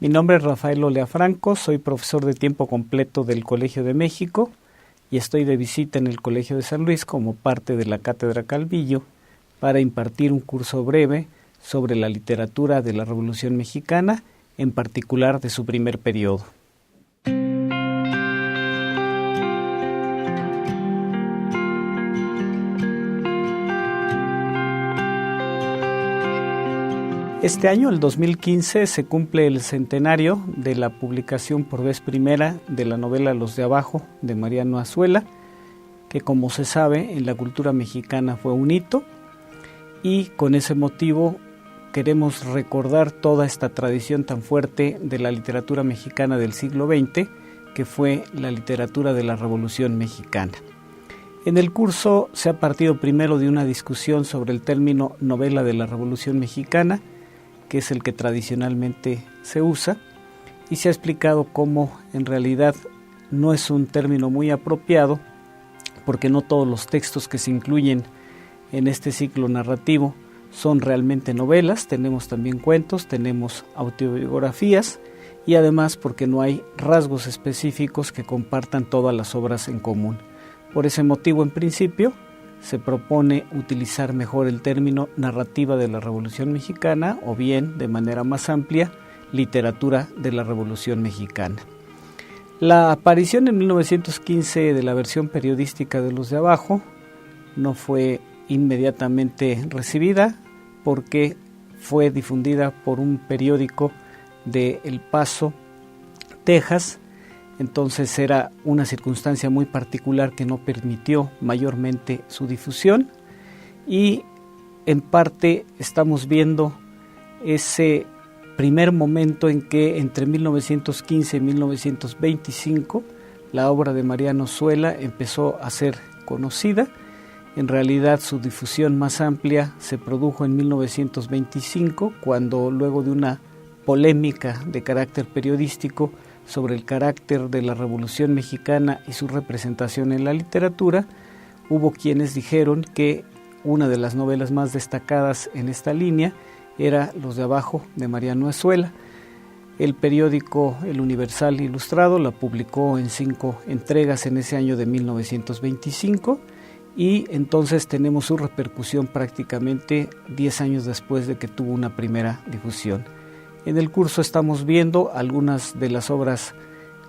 Mi nombre es Rafael Olea Franco, soy profesor de tiempo completo del Colegio de México y estoy de visita en el Colegio de San Luis como parte de la Cátedra Calvillo para impartir un curso breve sobre la literatura de la Revolución Mexicana, en particular de su primer periodo. Este año, el 2015, se cumple el centenario de la publicación por vez primera de la novela Los de Abajo, de Mariano Azuela, que, como se sabe, en la cultura mexicana fue un hito, y con ese motivo queremos recordar toda esta tradición tan fuerte de la literatura mexicana del siglo XX, que fue la literatura de la Revolución Mexicana. En el curso se ha partido primero de una discusión sobre el término novela de la Revolución Mexicana, que es el que tradicionalmente se usa, y se ha explicado cómo en realidad no es un término muy apropiado, porque no todos los textos que se incluyen en este ciclo narrativo son realmente novelas. Tenemos también cuentos, tenemos autobiografías, y además porque no hay rasgos específicos que compartan todas las obras en común. Por ese motivo, en principio, se propone utilizar mejor el término narrativa de la Revolución Mexicana, o bien, de manera más amplia, literatura de la Revolución Mexicana. La aparición en 1915 de la versión periodística de Los de Abajo no fue inmediatamente recibida, porque fue difundida por un periódico de El Paso, Texas. Entonces era una circunstancia muy particular que no permitió mayormente su difusión, y en parte estamos viendo ese primer momento en que entre 1915 y 1925 la obra de Mariano Azuela empezó a ser conocida. En realidad su difusión más amplia se produjo en 1925, cuando, luego de una polémica de carácter periodístico sobre el carácter de la Revolución Mexicana y su representación en la literatura, hubo quienes dijeron que una de las novelas más destacadas en esta línea era Los de Abajo, de Mariano Azuela. El periódico El Universal Ilustrado la publicó en 5 entregas en ese año de 1925, y entonces tenemos su repercusión prácticamente 10 años después de que tuvo una primera difusión. En el curso estamos viendo algunas de las obras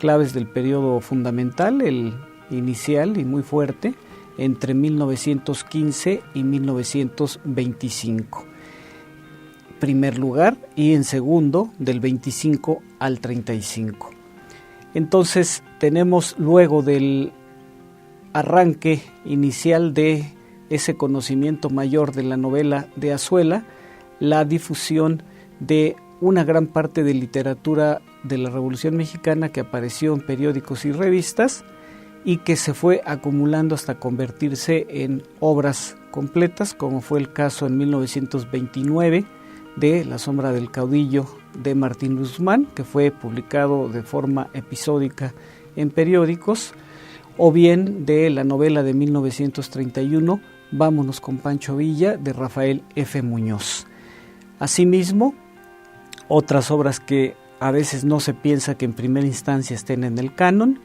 claves del periodo fundamental, el inicial y muy fuerte, entre 1915 y 1925. Primer lugar, y en segundo, del 25 al 35. Entonces tenemos, luego del arranque inicial de ese conocimiento mayor de la novela de Azuela, la difusión de una gran parte de literatura de la Revolución Mexicana que apareció en periódicos y revistas, y que se fue acumulando hasta convertirse en obras completas, como fue el caso en 1929 de La sombra del caudillo, de Martín Guzmán, que fue publicado de forma episódica en periódicos, o bien de la novela de 1931 Vámonos con Pancho Villa, de Rafael F. Muñoz. Asimismo, otras obras que a veces no se piensa que en primera instancia estén en el canon,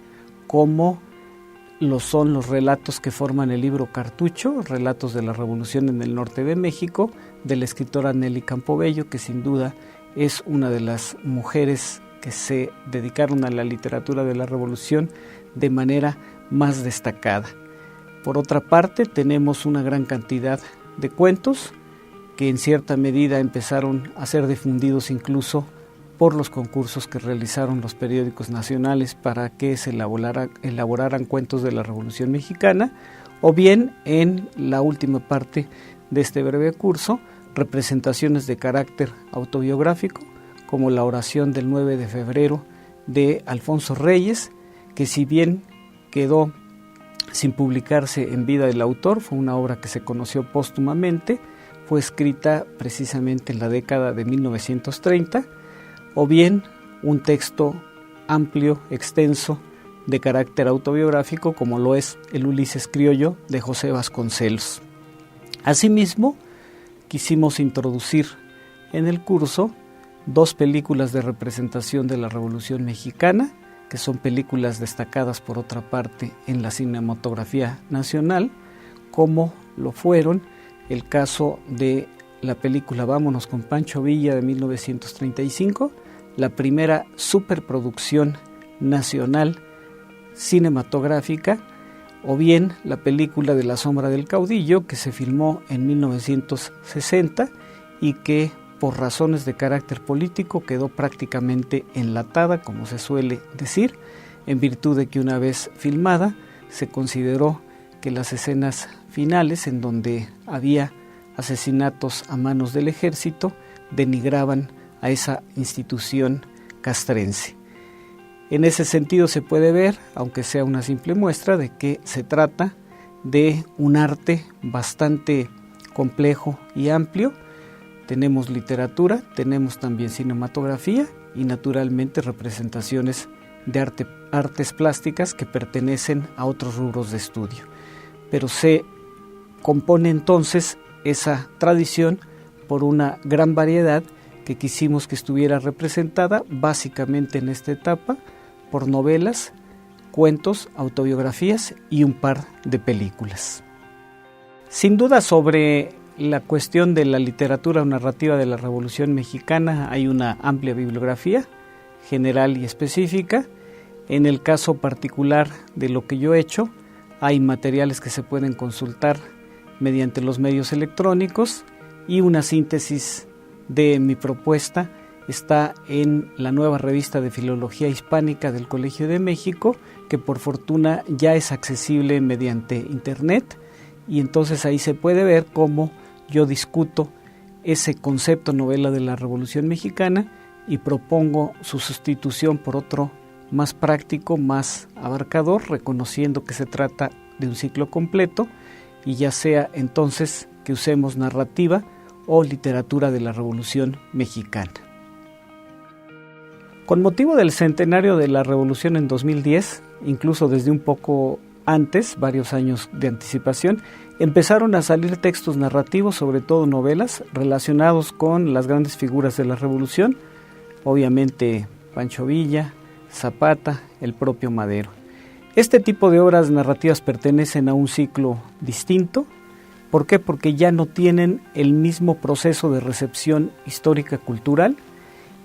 como lo son los relatos que forman el libro Cartucho, Relatos de la Revolución en el Norte de México, de la escritora Nelly Campobello, que sin duda es una de las mujeres que se dedicaron a la literatura de la Revolución de manera más destacada. Por otra parte, tenemos una gran cantidad de cuentos que en cierta medida empezaron a ser difundidos incluso por los concursos que realizaron los periódicos nacionales para que se elaboraran cuentos de la Revolución Mexicana, o bien, en la última parte de este breve curso, representaciones de carácter autobiográfico, como La oración del 9 de febrero de Alfonso Reyes, que si bien quedó sin publicarse en vida del autor, fue una obra que se conoció póstumamente, fue escrita precisamente en la década de 1930, o bien un texto amplio, extenso, de carácter autobiográfico, como lo es el Ulises criollo de José Vasconcelos. Asimismo, quisimos introducir en el curso 2 películas de representación de la Revolución Mexicana, que son películas destacadas por otra parte en la cinematografía nacional, como lo fueron el caso de la película Vámonos con Pancho Villa de 1935, la primera superproducción nacional cinematográfica, o bien la película de La sombra del caudillo, que se filmó en 1960 y que por razones de carácter político quedó prácticamente enlatada, como se suele decir, en virtud de que una vez filmada se consideró que las escenas finales, en donde había asesinatos a manos del ejército, denigraban a esa institución castrense. En ese sentido se puede ver, aunque sea una simple muestra, de que se trata de un arte bastante complejo y amplio. Tenemos literatura, tenemos también cinematografía y naturalmente representaciones de artes plásticas que pertenecen a otros rubros de estudio. Pero se compone entonces esa tradición por una gran variedad que quisimos que estuviera representada básicamente en esta etapa por novelas, cuentos, autobiografías y un par de películas. Sin duda, sobre la cuestión de la literatura o narrativa de la Revolución Mexicana hay una amplia bibliografía, general y específica. En el caso particular de lo que yo he hecho, hay materiales que se pueden consultar mediante los medios electrónicos y una síntesis de mi propuesta está en la nueva revista de Filología Hispánica del Colegio de México, que por fortuna ya es accesible mediante internet, y entonces ahí se puede ver cómo yo discuto ese concepto novela de la Revolución Mexicana y propongo su sustitución por otro más práctico, más abarcador, reconociendo que se trata de un ciclo completo, y ya sea entonces que usemos narrativa o literatura de la Revolución Mexicana. Con motivo del centenario de la Revolución en 2010, incluso desde un poco antes, varios años de anticipación, empezaron a salir textos narrativos, sobre todo novelas, relacionados con las grandes figuras de la Revolución, obviamente Pancho Villa, Zapata, el propio Madero. Este tipo de obras narrativas pertenecen a un ciclo distinto. ¿Por qué? Porque ya no tienen el mismo proceso de recepción histórica cultural,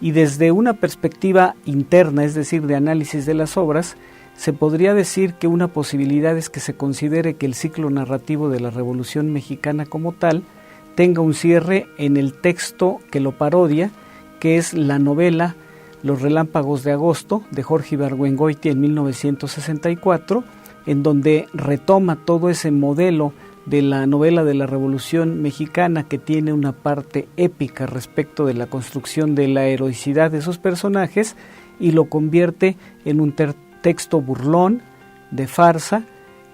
y desde una perspectiva interna, es decir, de análisis de las obras, se podría decir que una posibilidad es que se considere que el ciclo narrativo de la Revolución Mexicana como tal tenga un cierre en el texto que lo parodia, que es la novela Los Relámpagos de Agosto de Jorge Ibargüengoitia en 1964, en donde retoma todo ese modelo de la novela de la Revolución Mexicana, que tiene una parte épica respecto de la construcción de la heroicidad de sus personajes, y lo convierte en un texto burlón, de farsa,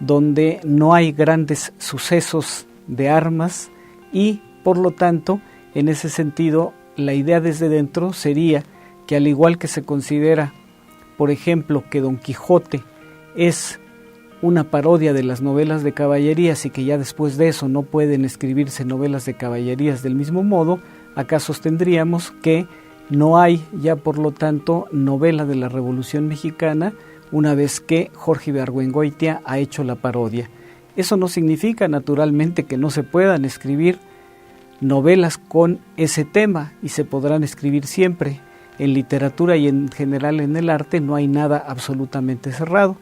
donde no hay grandes sucesos de armas, y por lo tanto, en ese sentido, la idea desde dentro sería que, al igual que se considera, por ejemplo, que Don Quijote es una parodia de las novelas de caballerías y que ya después de eso no pueden escribirse novelas de caballerías del mismo modo, acá sostendríamos que no hay ya, por lo tanto, novela de la Revolución Mexicana una vez que Jorge Ibargüengoitia ha hecho la parodia. Eso no significa, naturalmente, que no se puedan escribir novelas con ese tema, y se podrán escribir siempre. En literatura y en general en el arte no hay nada absolutamente cerrado,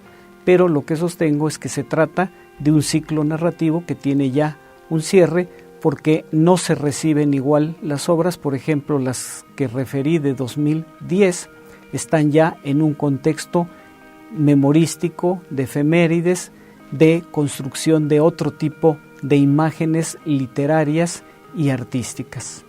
pero lo que sostengo es que se trata de un ciclo narrativo que tiene ya un cierre, porque no se reciben igual las obras. Por ejemplo, las que referí de 2010 están ya en un contexto memorístico, de efemérides, de construcción de otro tipo de imágenes literarias y artísticas.